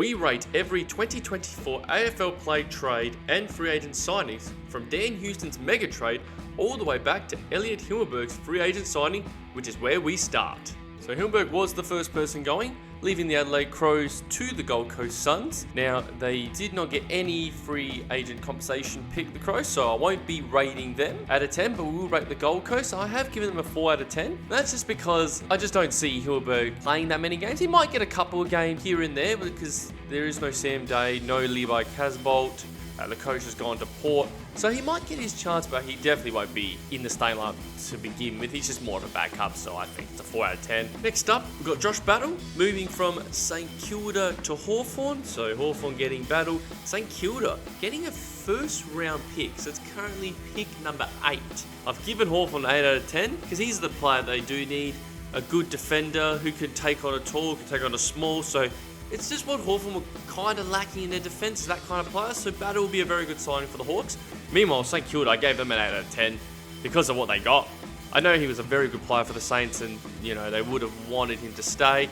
We rate every 2024 AFL play, trade and free agent signings from Dan Houston's mega trade all the way back to Elliott Himmelberg's free agent signing, which is where we start. So Himmelberg was the first person going, leaving the Adelaide Crows to the Gold Coast Suns. Now, they did not get any free agent compensation pick, the Crows, so I won't be rating them out of 10, but we will rate the Gold Coast. I have given them a 4 out of 10. That's just because I just don't see Himmelberg playing that many games. He might get a couple of games here and there because there is no Sam Day, no Levi Casbolt. The coach has gone to Port, so he might get his chance, but he definitely won't be in the starting lineup to begin with. He's just more of a backup, so I think it's a 4 out of 10. Next up, we've got Josh Battle, moving from St Kilda to Hawthorn. So Hawthorn getting Battle. St Kilda getting a first round pick, so it's currently pick number 8. I've given Hawthorn 8 out of 10 because he's the player they do need. A good defender who can take on a tall, can take on a small, so it's just what Hawthorn were kind of lacking in their defence, that kind of player, so Battle will be a very good signing for the Hawks. Meanwhile, St Kilda, I gave them an 8 out of 10 because of what they got. I know he was a very good player for the Saints and, they would have wanted him to stay.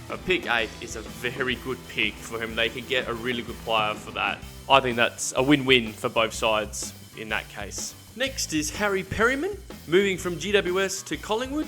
But pick 8 is a very good pick for him. They could get a really good player for that. I think that's a win-win for both sides in that case. Next is Harry Perryman, moving from GWS to Collingwood,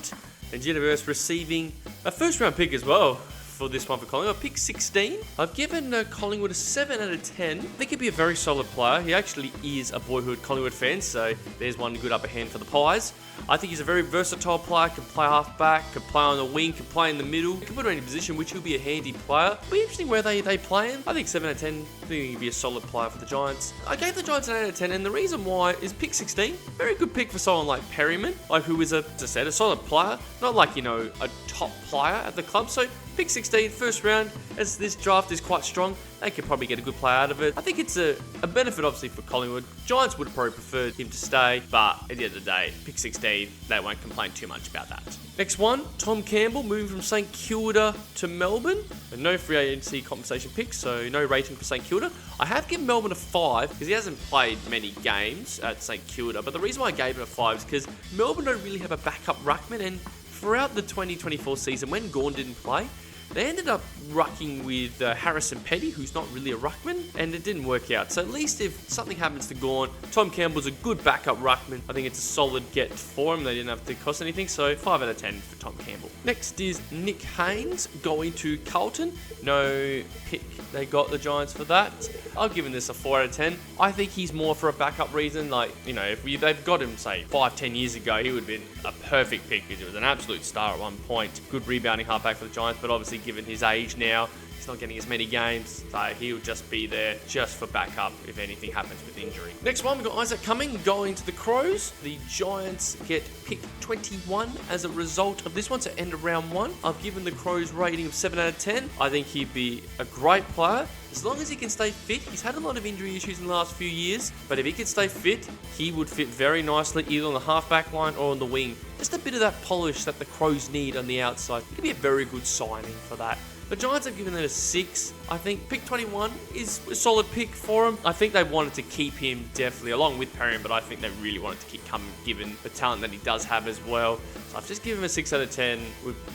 and GWS receiving a first-round pick as well for this one for Collingwood. Pick 16. I've given Collingwood a 7 out of 10. I think he'd be a very solid player. He actually is a boyhood Collingwood fan, so there's one good upper hand for the Pies. I think he's a very versatile player, can play half-back, can play on the wing, can play in the middle, can put him in any position, which he'll be a handy player. It'll be interesting where they play him. I think 7 out of 10, I think he'd be a solid player for the Giants. I gave the Giants an 8 out of 10, and the reason why is pick 16. Very good pick for someone like Perryman, who is, as I said, a solid player. Not like, a top player at the club. So pick 16, first round, as this draft is quite strong, they could probably get a good play out of it. I think it's a benefit, obviously, for Collingwood. Giants would have probably preferred him to stay, but at the end of the day, pick 16, they won't complain too much about that. Next one, Tom Campbell, moving from St Kilda to Melbourne. And no free agency compensation picks, so no rating for St Kilda. I have given Melbourne a 5 because he hasn't played many games at St Kilda, but the reason why I gave him a 5 is because Melbourne don't really have a backup ruckman, and throughout the 2024 season, when Gawn didn't play, they ended up rucking with Harrison Petty, who's not really a ruckman, and it didn't work out. So at least if something happens to Gawn, Tom Campbell's a good backup ruckman. I think it's a solid get for him. They didn't have to cost anything, so 5 out of 10 for Tom Campbell. Next is Nick Haynes going to Carlton. No pick they got the Giants for that. I've given this a 4 out of 10. I think he's more for a backup reason. If they've got him, say, 5-10 years ago, he would have been a perfect pick because he was an absolute star at one point. Good rebounding halfback for the Giants, but obviously given his age now, he's not getting as many games, so he'll just be there just for backup if anything happens with injury. Next one, we've got Issac Cumming going to the Crows. The Giants get pick 21 as a result of this one, so end of round 1. I've given the Crows rating of 7 out of 10. I think he'd be a great player. As long as he can stay fit, he's had a lot of injury issues in the last few years, but if he can stay fit, he would fit very nicely either on the halfback line or on the wing. Just a bit of that polish that the Crows need on the outside. He'd be a very good signing for that. The Giants have given it a 6. I think pick 21 is a solid pick for him. I think they wanted to keep him definitely along with Perryman, but I think they really wanted to keep Cumming given the talent that he does have as well. So I've just given him a 6 out of 10,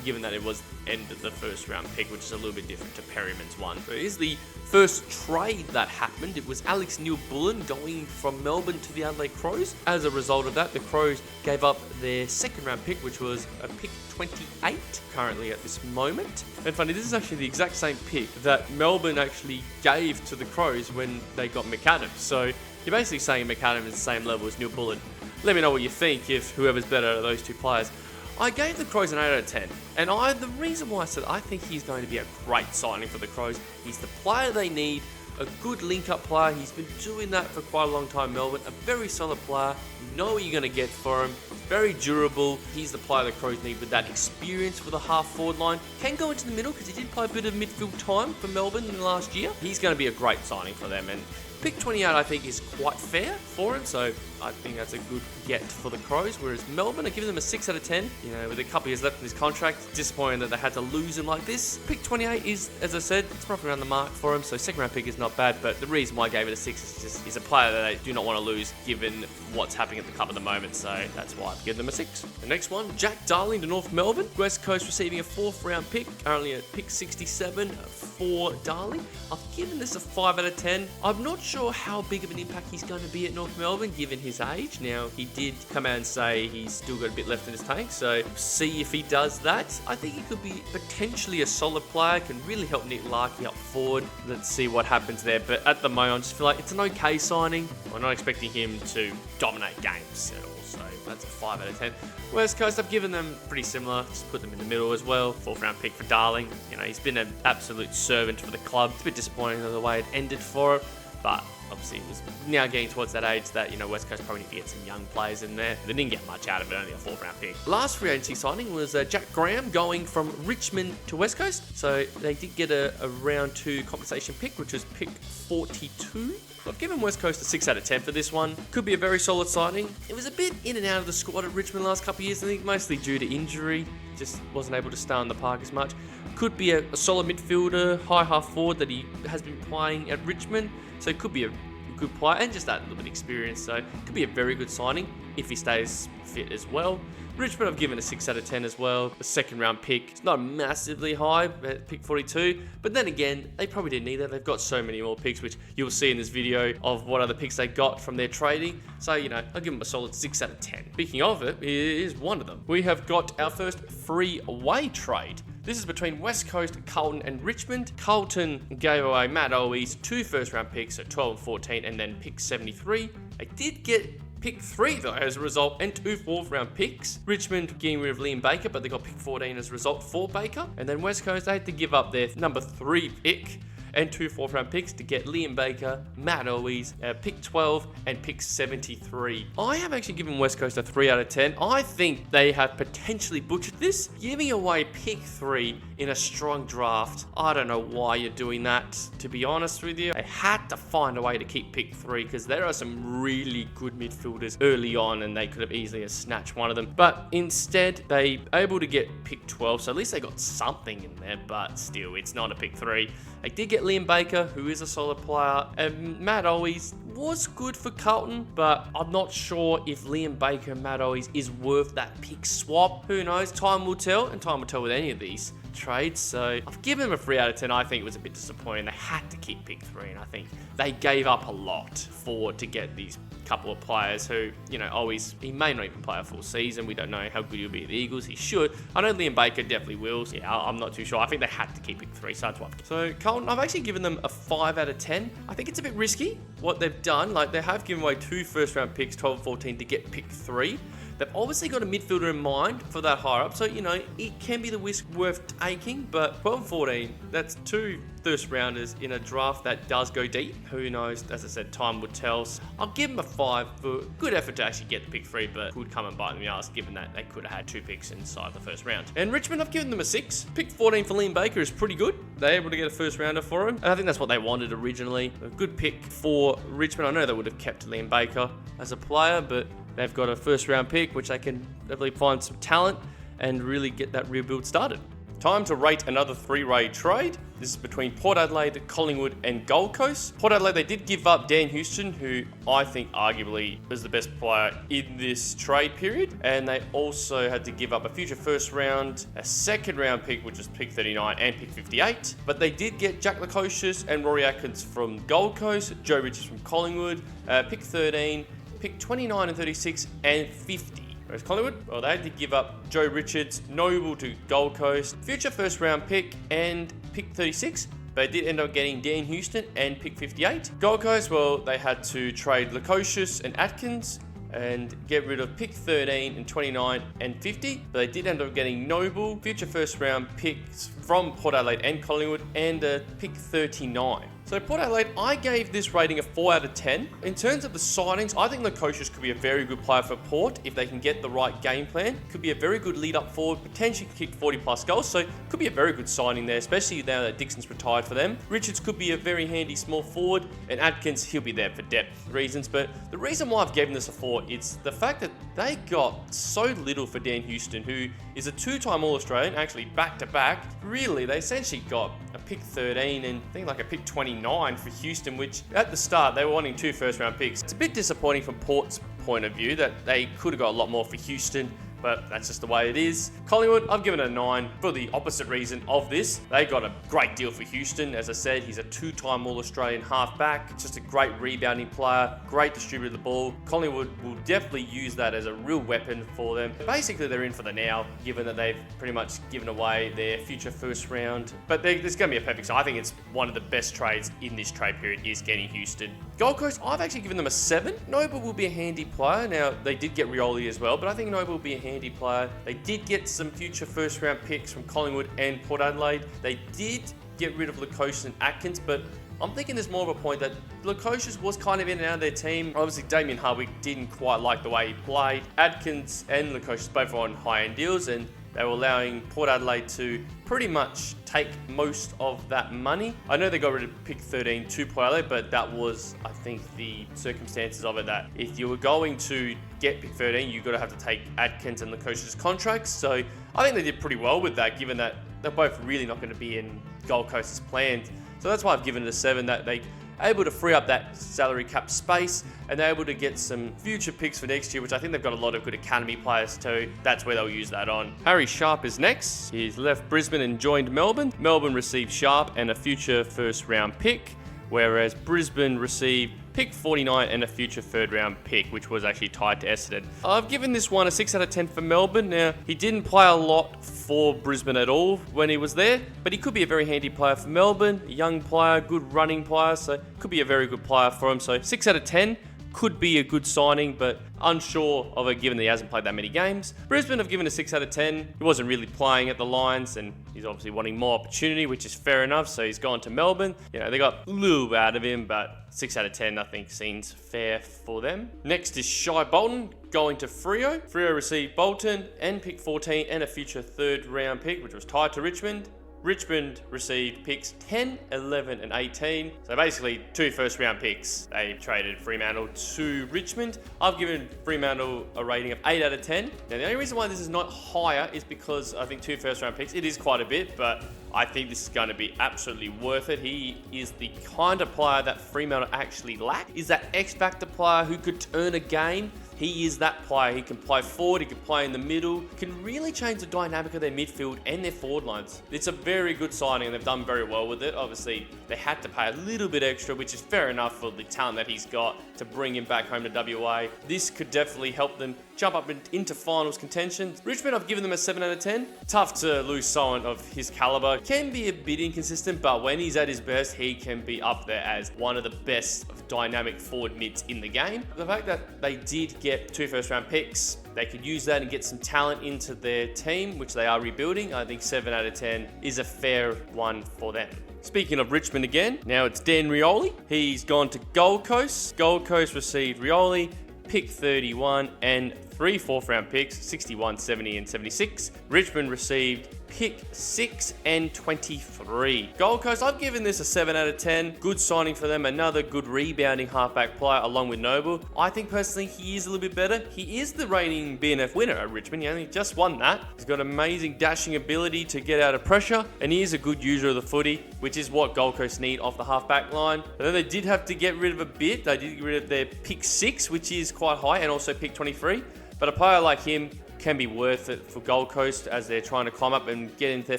given that it was end of the first round pick, which is a little bit different to Perryman's one. So here's the first trade that happened. It was Alex Neal-Bullen going from Melbourne to the Adelaide Crows. As a result of that, the Crows gave up their second round pick, which was a pick 28 currently at this moment. And funny, this is actually the exact same pick that Melbourne actually gave to the Crows when they got McAdams. So you're basically saying McAdams is the same level as Neal-Bullen. Let me know what you think if whoever's better out of those two players. I gave the Crows an 8 out of 10, and the reason why I said I think he's going to be a great signing for the Crows, he's the player they need, a good link-up player. He's been doing that for quite a long time, Melbourne. A very solid player. You know what you're going to get for him. Very durable. He's the player the Crows need with that experience for the half-forward line. Can go into the middle because he did play a bit of midfield time for Melbourne in the last year. He's going to be a great signing for them, and Pick 28 I think is quite fair for him, so I think that's a good get for the Crows, whereas Melbourne are giving them a 6 out of 10. You know, with a couple years left in his contract, disappointing that they had to lose him like this. Pick 28 is, as I said, it's probably around the mark for him, so second round pick is not bad, but the reason why I gave it a 6 is just he's a player that they do not want to lose given what's happening at the club at the moment, so that's why I've given them a 6. The next one, Jack Darling to North Melbourne. West Coast receiving a 4th round pick, currently at pick 67 for Darling. I've given this a 5 out of 10. I'm not sure how big of an impact he's going to be at North Melbourne given his age. Now, he did come out and say he's still got a bit left in his tank, so see if he does that. I think he could be potentially a solid player, can really help Nick Larkey up forward. Let's see what happens there, but at the moment I just feel like it's an okay signing. I'm not expecting him to dominate games at all, so that's a 5 out of 10. West Coast, I've given them pretty similar, just put them in the middle as well. 4th round pick for Darling. You know, he's been an absolute servant for the club. It's a bit disappointing the way it ended for him, but obviously it was now getting towards that age that, you know, West Coast probably need to get some young players in there. They didn't get much out of it, only a 4th round pick. Last free agency signing was Jack Graham going from Richmond to West Coast. So they did get a round 2 compensation pick, which was pick 42. I've given West Coast a 6 out of 10 for this one. Could be a very solid signing. It was a bit in and out of the squad at Richmond the last couple of years, I think mostly due to injury. Just wasn't able to stay on the park as much. Could be a solid midfielder, high half forward that he has been playing at Richmond. So it could be a good player and just that little bit of experience. So it could be a very good signing if he stays fit as well. Richmond I've given a 6 out of 10 as well. A 2nd round pick. It's not massively high at pick 42, but then again, they probably didn't need that. They've got so many more picks, which you'll see in this video of what other picks they got from their trading. So, you know, I'll give them a solid 6 out of 10. Speaking of it, is one of them. We have got our first free away trade. This is between West Coast, Carlton and Richmond. Carlton gave away Matt Owies 2 1st round picks, so 12 and 14, and then pick 73. They did get pick 3 though as a result, and 2 4th round picks. Richmond getting rid of Liam Baker, but they got pick 14 as a result for Baker. And then West Coast, they had to give up their number 3 pick and 2 4th round picks to get Liam Baker, Matt Owies, pick 12 and pick 73. I have actually given West Coast a 3 out of 10. I think they have potentially butchered this, giving away pick 3 in a strong draft. I don't know why you're doing that, to be honest with you. They had to find a way to keep pick 3 because there are some really good midfielders early on and they could have easily snatched one of them. But instead, they able to get pick 12, so at least they got something in there, but still, it's not a pick 3. They did get Liam Baker, who is a solid player, and Matt Owies was good for Carlton, but I'm not sure if Liam Baker and Matt Owies is worth that pick swap. Who knows? Time will tell, and time will tell with any of these trades. So I've given them a 3 out of 10. I think it was a bit disappointing. They had to keep pick 3, and I think they gave up a lot to get these couple of players who, you know, always, he may not even play a full season. We don't know how good he'll be at the Eagles. He should. I know Liam Baker definitely will. Yeah, I'm not too sure. I think they had to keep pick 3, so that's why. So Carlton, I've actually given them a 5 out of 10. I think it's a bit risky what they've done. Like, they have given away 2 1st round picks, 12 and 14, to get pick 3. They've obviously got a midfielder in mind for that higher up, so, you know, it can be the risk worth taking, but 12 and 14, that's 2 first rounders in a draft that does go deep. Who knows? As I said, time would tell. I'll give them a 5 for good effort to actually get the pick 3, but could come and bite them in the arse given that they could have had 2 picks inside the first round. And Richmond, I've given them a 6. Pick 14 for Liam Baker is pretty good. They're able to get a first rounder for him, and I think that's what they wanted originally. A good pick for Richmond. I know they would have kept Liam Baker as a player, but they've got a first round pick, which they can definitely find some talent and really get that rebuild started. Time to rate another 3-way trade. This is between Port Adelaide, Collingwood and Gold Coast. Port Adelaide, they did give up Dan Houston, who I think arguably was the best player in this trade period. And they also had to give up a future first round, a 2nd round pick, which was pick 39 and pick 58. But they did get Jack Lukosius and Rory Atkins from Gold Coast, Joe Richards from Collingwood, pick 13, pick 29 and 36 and 50. Whereas Collingwood, well, they had to give up Joe Richards, Noble to Gold Coast, future first round pick and pick 36. They did end up getting Dan Houston and pick 58. Gold Coast, well, they had to trade Lukosius and Atkins and get rid of pick 13 and 29 and 50. But they did end up getting Noble, future first round picks from Port Adelaide and Collingwood, and pick 39. So Port Adelaide, I gave this rating a 4 out of 10. In terms of the signings, I think Lukosius could be a very good player for Port if they can get the right game plan. Could be a very good lead up forward, potentially kick 40 plus goals, so could be a very good signing there, especially now that Dixon's retired for them. Richards could be a very handy small forward, and Atkins, he'll be there for depth reasons. But the reason why I've given this a 4 is the fact that they got so little for Dan Houston, who is a 2-time All-Australian, actually back-to-back. Really, they essentially got a pick 13 and I think like a pick 29 for Houston, which at the start they were wanting 2 first-round picks. It's a bit disappointing from Port's point of view that they could have got a lot more for Houston, but that's just the way it is. Collingwood, I've given it a 9 for the opposite reason of this. They got a great deal for Houston. As I said, he's a 2-time All-Australian halfback, just a great rebounding player, great distributor of the ball. Collingwood will definitely use that as a real weapon for them. Basically, they're in for the now, given that they've pretty much given away their future first round. But there's going to be a perfect, so I think it's one of the best trades in this trade period is getting Houston. Gold Coast, I've actually given them a 7. Noble will be a handy player. Now, they did get Rioli as well, but I think Noble will be a handy player. They did get some future first round picks from Collingwood and Port Adelaide. They did get rid of Lukosius and Atkins, but I'm thinking there's more of a point that Lukosius was kind of in and out of their team. Obviously, Damien Hardwick didn't quite like the way he played. Atkins and Lukosius both were on high-end deals, and they were allowing Port Adelaide to pretty much take most of that money. I know they got rid of pick 13 to Port Adelaide, but that was, I think, the circumstances of it, that if you were going to get pick 13, you've got to have to take Atkins and Lukosius contracts. So I think they did pretty well with that, given that they're both really not going to be in Gold Coast as planned. So that's why I've given it a 7, that they able to free up that salary cap space, and they're able to get some future picks for next year, which I think they've got a lot of good academy players too. That's where they'll use that on. Harry Sharp is next. He's left Brisbane and joined Melbourne. Melbourne received Sharp and a future first round pick, whereas Brisbane received pick 49 and a future third round pick, which was actually tied to Essendon. I've given this one a 6 out of 10 for Melbourne. Now, he didn't play a lot for Brisbane at all when he was there, but he could be a very handy player for Melbourne, a young player, good running player, so could be a very good player for him. So 6 out of 10. Could be a good signing, but unsure of it given that he hasn't played that many games. Brisbane have given a 6 out of 10. He wasn't really playing at the Lions, and he's obviously wanting more opportunity, which is fair enough, so he's gone to Melbourne. You know, they got a little bit out of him, but 6 out of 10 I think seems fair for them. Next is Shai Bolton going to Freo. Freo received Bolton and pick 14 and a future third round pick, which was tied to Richmond. Richmond received picks 10, 11 and 18. So basically 2 first round picks. They traded Fremantle to Richmond. I've given Fremantle a rating of 8 out of 10. Now the only reason why this is not higher is because I think 2 first round picks, it is quite a bit, but I think this is going to be absolutely worth it. He is the kind of player that Fremantle actually lack. Is that X-factor player who could turn a game. He is that player. He can play forward, he can play in the middle, can really change the dynamic of their midfield and their forward lines. It's a very good signing and they've done very well with it. Obviously, they had to pay a little bit extra, which is fair enough for the talent that he's got to bring him back home to WA. This could definitely help them jump up into finals contention. Richmond, I've given them a 7 out of 10. Tough to lose someone of his caliber. Can be a bit inconsistent, but when he's at his best, he can be up there as one of the best dynamic forward mids in the game. The fact that they did get 2 first round picks, they could use that and get some talent into their team, which they are rebuilding. I think 7 out of 10 is a fair one for them. Speaking of Richmond again, now it's Dan Rioli. He's gone to Gold Coast. Gold Coast received Rioli, pick 31 and 3 fourth round picks, 61, 70 and 76. Richmond received pick 6 and 23. Gold Coast, I've given this a 7 out of 10. Good signing for them. Another good rebounding halfback player along with Noble. I think personally he is a little bit better. He is the reigning BNF winner at Richmond. He only just won that. He's got amazing dashing ability to get out of pressure, and he is a good user of the footy, which is what Gold Coast need off the halfback line. But then they did have to get rid of a bit. They did get rid of their pick 6, which is quite high, and also pick 23. But a player like him can be worth it for Gold Coast as they're trying to climb up and get into their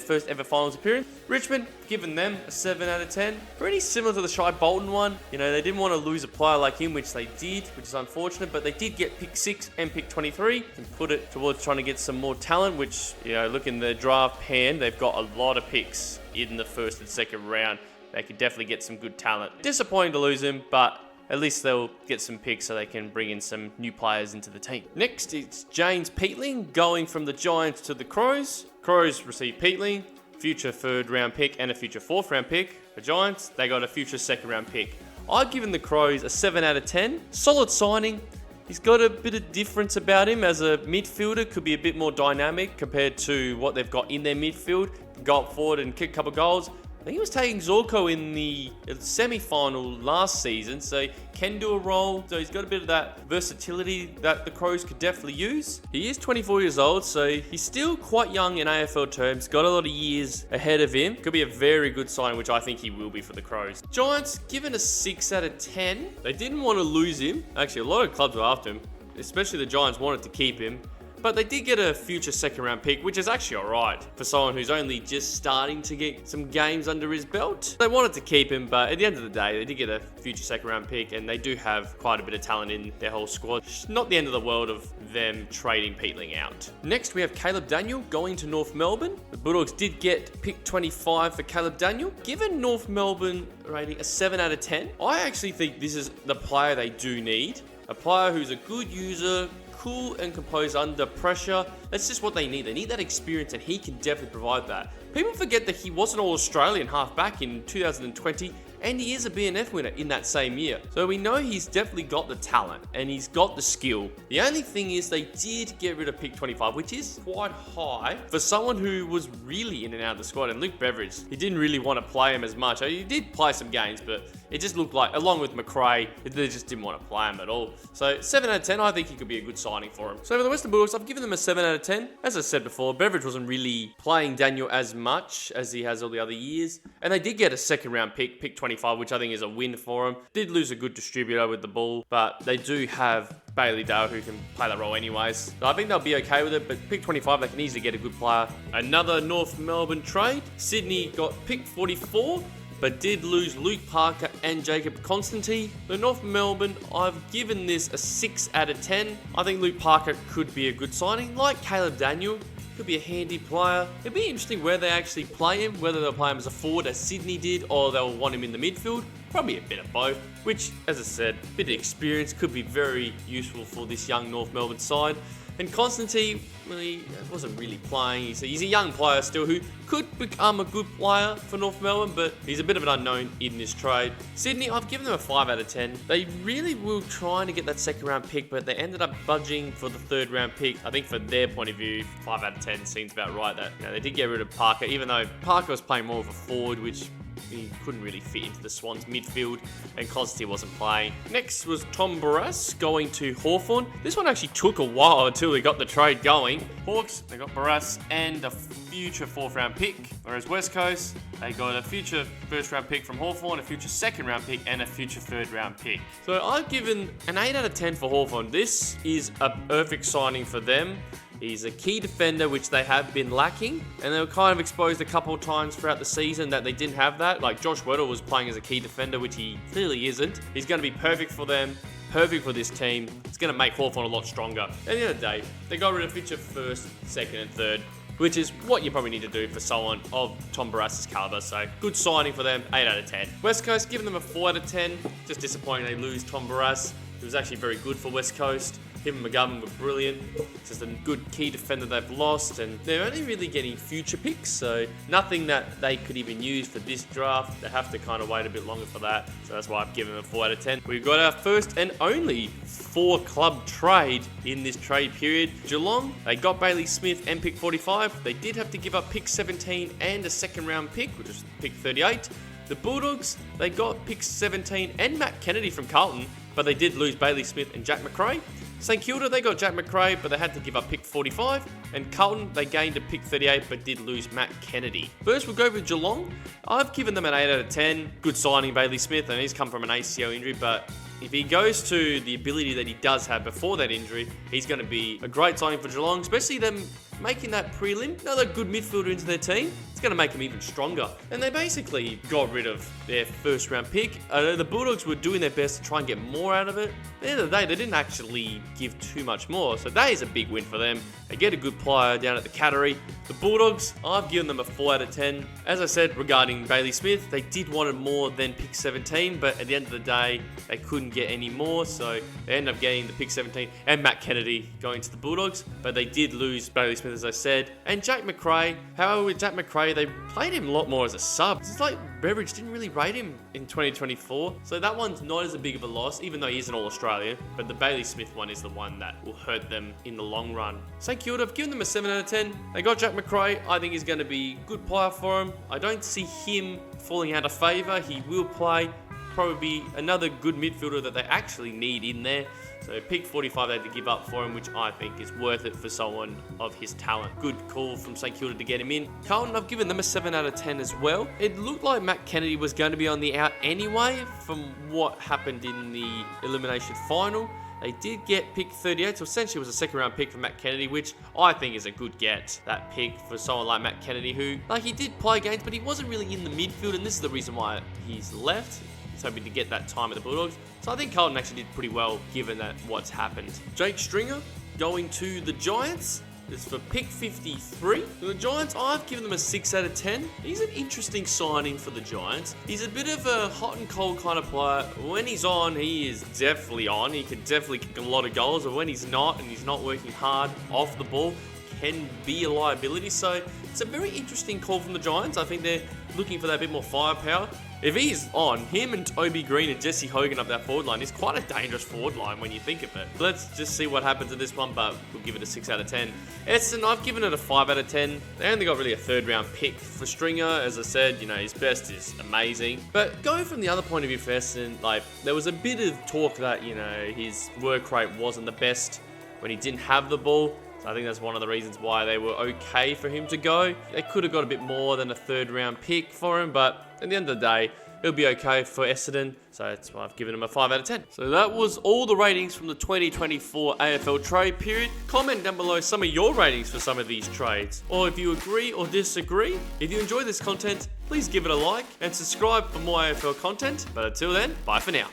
first ever finals appearance. Richmond, given them a 7 out of 10. Pretty similar to the Shai Bolton one. You know, they didn't want to lose a player like him, which they did, which is unfortunate, but they did get pick 6 and pick 23 and put it towards trying to get some more talent, which, you know, look in the draft pan, they've got a lot of picks in the first and second round. They could definitely get some good talent. Disappointing to lose him, but at least they'll get some picks so they can bring in some new players into the team. Next, it's James Peatling going from the Giants to the Crows. Crows received Peatling, future 3rd round pick and a future 4th round pick. The Giants, they got a future 2nd round pick. I've given the Crows a 7 out of 10. Solid signing. He's got a bit of difference about him as a midfielder. Could be a bit more dynamic compared to what they've got in their midfield. Go up forward and kick a couple goals. I think he was taking Zorko in the semi-final last season, so he can do a role. So he's got a bit of that versatility that the Crows could definitely use. He is 24 years old, so he's still quite young in AFL terms. Got a lot of years ahead of him. Could be a very good sign, which I think he will be for the Crows. Giants, given a 6 out of 10. They didn't want to lose him. Actually, a lot of clubs were after him, especially the Giants wanted to keep him. But they did get a future 2nd round pick, which is actually alright for someone who's only just starting to get some games under his belt. They wanted to keep him, but at the end of the day, they did get a future 2nd round pick, and they do have quite a bit of talent in their whole squad. It's not the end of the world of them trading Peatling out. Next, we have Caleb Daniel going to North Melbourne. The Bulldogs did get pick 25 for Caleb Daniel. Given North Melbourne rating a 7 out of 10, I actually think this is the player they do need. A player who's a good user, cool and composed under pressure. That's just what they need. They need that experience, and he can definitely provide that. People forget that he was an All-Australian halfback in 2020, and he is a BNF winner in that same year. So we know he's definitely got the talent, and he's got the skill. The only thing is they did get rid of pick 25, which is quite high for someone who was really in and out of the squad. And Luke Beveridge, he didn't really want to play him as much. He did play some games, but it just looked like, along with McRae, they just didn't want to play him at all. So 7 out of 10, I think he could be a good signing for him. So for the Western Bulldogs, I've given them a 7 out of 10. As I said before, Beveridge wasn't really playing Daniel as much as he has all the other years. And they did get a 2nd round pick, pick 25, which I think is a win for them. Did lose a good distributor with the ball, but they do have Bailey Dale who can play that role anyways. So I think they'll be okay with it, but pick 25, they can easily get a good player. Another North Melbourne trade. Sydney got pick 44, but did lose Luke Parker and Jacob Konstanty. The North Melbourne, I've given this a 6 out of 10. I think Luke Parker could be a good signing, like Caleb Daniel. Could be a handy player. It'd be interesting where they actually play him, whether they'll play him as a forward, as Sydney did, or they'll want him in the midfield. Probably a bit of both, which, as I said, a bit of experience could be very useful for this young North Melbourne side. And Konstanty, well, he wasn't really playing. He's a young player still who could become a good player for North Melbourne, but he's a bit of an unknown in this trade. Sydney, I've given them a 5 out of 10. They really were trying to get that 2nd round pick, but they ended up budging for the 3rd round pick. I think for their point of view, 5 out of 10 seems about right. That they did get rid of Parker, even though Parker was playing more of a forward, which he couldn't really fit into the Swans midfield, and Konstanty wasn't playing. Next was Tom Barrass going to Hawthorn. This one actually took a while until we got the trade going. Hawks, they got Barrass and a future 4th round pick, whereas West Coast, they got a future 1st round pick from Hawthorn, a future 2nd round pick, and a future 3rd round pick. So I've given an 8 out of 10 for Hawthorn. This is a perfect signing for them. He's a key defender, which they have been lacking, and they were kind of exposed a couple of times throughout the season that they didn't have that. Like Josh Weddle was playing as a key defender, which he clearly isn't. He's going to be perfect for them, perfect for this team. It's going to make Hawthorn a lot stronger. At the end of the day, they got rid of future 1st, 2nd, and 3rd, which is what you probably need to do for someone of Tom Barrass's caliber. So good signing for them, 8 out of 10. West Coast, giving them a 4 out of 10. Just disappointing they lose Tom Barrass. He was actually very good for West Coast. Him and McGovern were brilliant. Just a good key defender they've lost, and they're only really getting future picks, so nothing that they could even use for this draft. They have to kind of wait a bit longer for that, so that's why I've given them a 4 out of 10. We've got our first and only 4-club trade in this trade period. Geelong, they got Bailey Smith and pick 45. They did have to give up pick 17 and a 2nd round pick, which was pick 38. The Bulldogs, they got pick 17 and Matt Kennedy from Carlton, but they did lose Bailey Smith and Jack McRae. St Kilda, they got Jack McRae, but they had to give up pick 45. And Carlton, they gained a pick 38, but did lose Matt Kennedy. First, we'll go with Geelong. I've given them an 8 out of 10. Good signing, Bailey Smith, and he's come from an ACL injury, but if he goes to the ability that he does have before that injury, he's going to be a great signing for Geelong, especially them making that prelim. Another good midfielder into their team. It's going to make them even stronger. And they basically got rid of their 1st round pick. The Bulldogs were doing their best to try and get more out of it. At the end of the day, they didn't actually give too much more. So that is a big win for them. They get a good player down at the Cattery. The Bulldogs, I've given them a 4 out of 10. As I said regarding Bailey Smith, they did want more than pick 17, but at the end of the day, they couldn't get any more. So they ended up getting the pick 17 and Matt Kennedy going to the Bulldogs. But they did lose Bailey Smith, as I said. And Jack McRae, however, with Jack McRae, McRae, they played him a lot more as a sub. It's like Beveridge didn't really rate him in 2024. So that one's not as big of a loss, even though he is an All-Australian. But the Bailey Smith one is the one that will hurt them in the long run. St Kilda, I've given them a 7 out of 10. They got Jack McRae. I think he's going to be a good player for him. I don't see him falling out of favour. He will play. Probably be another good midfielder that they actually need in there. So pick 45 they had to give up for him, which I think is worth it for someone of his talent. Good call from St Kilda to get him in. Carlton, I've given them a 7 out of 10 as well. It looked like Matt Kennedy was going to be on the out anyway from what happened in the elimination final. They did get pick 38, so essentially it was a second round pick for Matt Kennedy, which I think is a good get, that pick for someone like Matt Kennedy, who, like, he did play games, but he wasn't really in the midfield, and this is the reason why he's left. He's hoping to get that time at the Bulldogs. So I think Carlton actually did pretty well given that what's happened. Jake Stringer going to the Giants. This is for pick 53. For the Giants, I've given them a 6 out of 10. He's an interesting signing for the Giants. He's a bit of a hot and cold kind of player. When he's on, he is definitely on. He can definitely kick a lot of goals. But when he's not, and he's not working hard off the ball, can be a liability. So it's a very interesting call from the Giants. I think they're looking for that bit more firepower. If he's on, him and Toby Green and Jesse Hogan up that forward line is quite a dangerous forward line when you think of it. Let's just see what happens in this one, but we'll give it a 6 out of 10. Essendon, I've given it a 5 out of 10. They only got really a third round pick for Stringer. As I said, you know, his best is amazing. But going from the other point of view for Essendon, like, there was a bit of talk that, you know, his work rate wasn't the best when he didn't have the ball. I think that's one of the reasons why they were okay for him to go. They could have got a bit more than a third round pick for him, but at the end of the day, it'll be okay for Essendon. So that's why I've given him a 5 out of 10. So that was all the ratings from the 2024 AFL trade period. Comment down below some of your ratings for some of these trades, or if you agree or disagree. If you enjoy this content, please give it a like and subscribe for more AFL content. But until then, bye for now.